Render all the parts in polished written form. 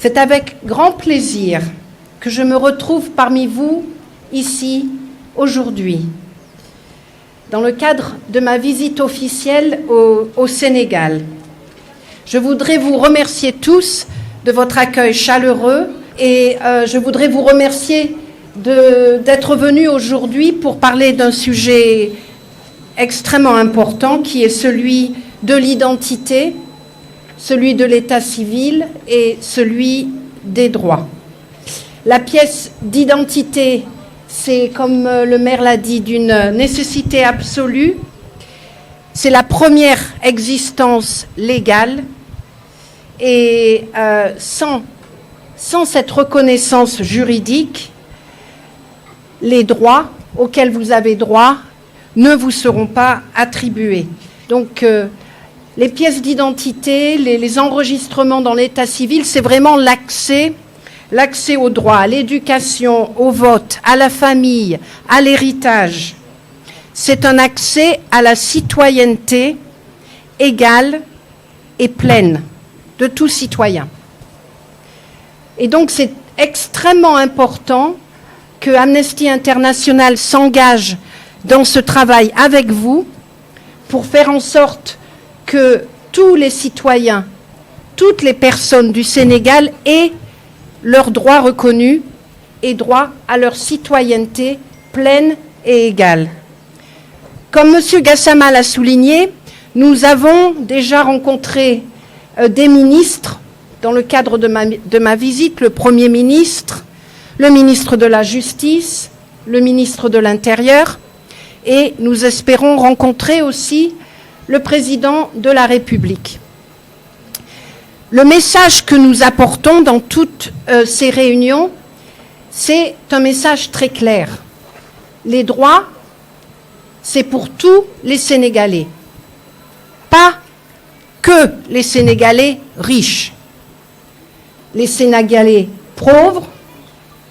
C'est avec grand plaisir que je me retrouve parmi vous ici aujourd'hui, dans le cadre de ma visite officielle au Sénégal. Je voudrais vous remercier tous de votre accueil chaleureux et je voudrais vous remercier d'être venus aujourd'hui pour parler d'un sujet extrêmement important qui est celui de l'identité, celui de l'état civil et celui des droits. La pièce d'identité, c'est, comme le maire l'a dit, d'une nécessité absolue. C'est la première existence légale et sans cette reconnaissance juridique, les droits auxquels vous avez droit ne vous seront pas attribués. Donc, les pièces d'identité, les enregistrements dans l'état civil, c'est vraiment l'accès aux droits, à l'éducation, au vote, à la famille, à l'héritage. C'est un accès à la citoyenneté égale et pleine de tout citoyen. Et donc, c'est extrêmement important que Amnesty International s'engage dans ce travail avec vous pour faire en sorte que tous les citoyens, toutes les personnes du Sénégal aient leurs droits reconnus et droit à leur citoyenneté pleine et égale. Comme M. Gassama l'a souligné, nous avons déjà rencontré des ministres dans le cadre de ma visite, le Premier ministre, le ministre de la Justice, le ministre de l'Intérieur, et nous espérons rencontrer aussi le président de la République. Le message que nous apportons dans toutes ces réunions, c'est un message très clair. Les droits, c'est pour tous les Sénégalais, pas que les Sénégalais riches, les Sénégalais pauvres,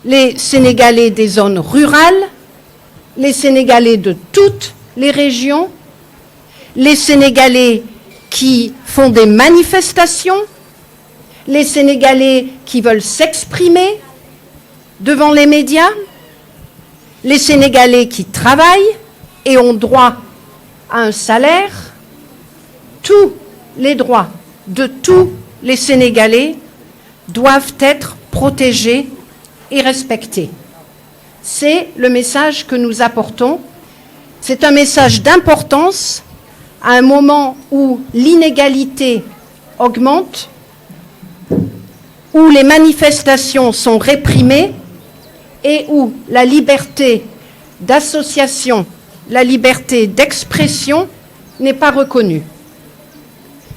les Sénégalais des zones rurales, les Sénégalais de toutes les régions, les Sénégalais qui font des manifestations, les Sénégalais qui veulent s'exprimer devant les médias, les Sénégalais qui travaillent et ont droit à un salaire. Tous les droits de tous les Sénégalais doivent être protégés et respectés. C'est le message que nous apportons. C'est un message d'importance à un moment où l'inégalité augmente, où les manifestations sont réprimées et où la liberté d'association, la liberté d'expression n'est pas reconnue.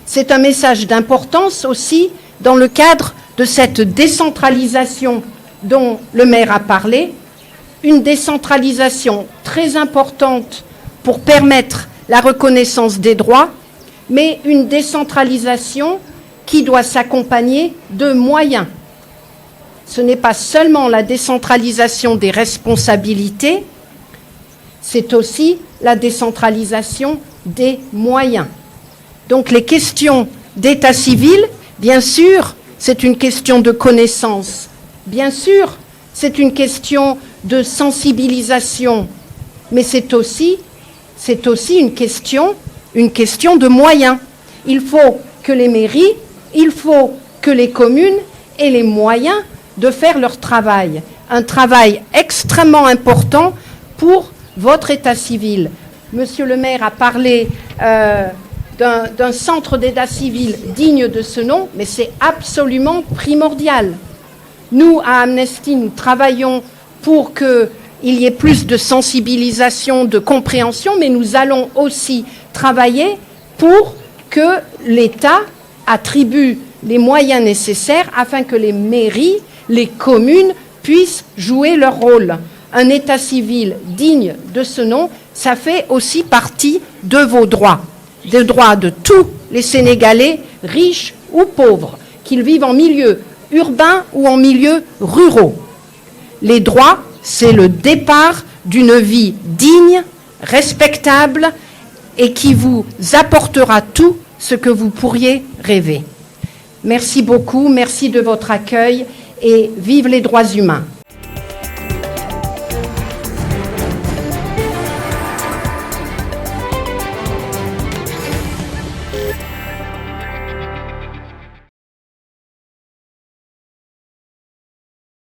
C'est un message d'importance aussi dans le cadre de cette décentralisation dont le maire a parlé, une décentralisation très importante pour permettre la reconnaissance des droits, mais une décentralisation qui doit s'accompagner de moyens. Ce n'est pas seulement la décentralisation des responsabilités, c'est aussi la décentralisation des moyens. Donc les questions d'état civil, bien sûr, c'est une question de connaissance. Bien sûr, c'est une question de sensibilisation, mais c'est aussi une question de moyens. Il faut que les mairies, il faut que les communes aient les moyens de faire leur travail. Un travail extrêmement important pour votre état civil. Monsieur le maire a parlé d'un centre d'état civil digne de ce nom, mais c'est absolument primordial. Nous, à Amnesty, nous travaillons pour qu'il y ait plus de sensibilisation, de compréhension, mais nous allons aussi travailler pour que l'État attribue les moyens nécessaires afin que les mairies, les communes puissent jouer leur rôle. Un état civil digne de ce nom, ça fait aussi partie de vos droits, des droits de tous les Sénégalais, riches ou pauvres, qu'ils vivent en milieu urbain ou en milieu ruraux. Les droits, c'est le départ d'une vie digne, respectable et qui vous apportera tout ce que vous pourriez rêver. Merci beaucoup, merci de votre accueil et vive les droits humains.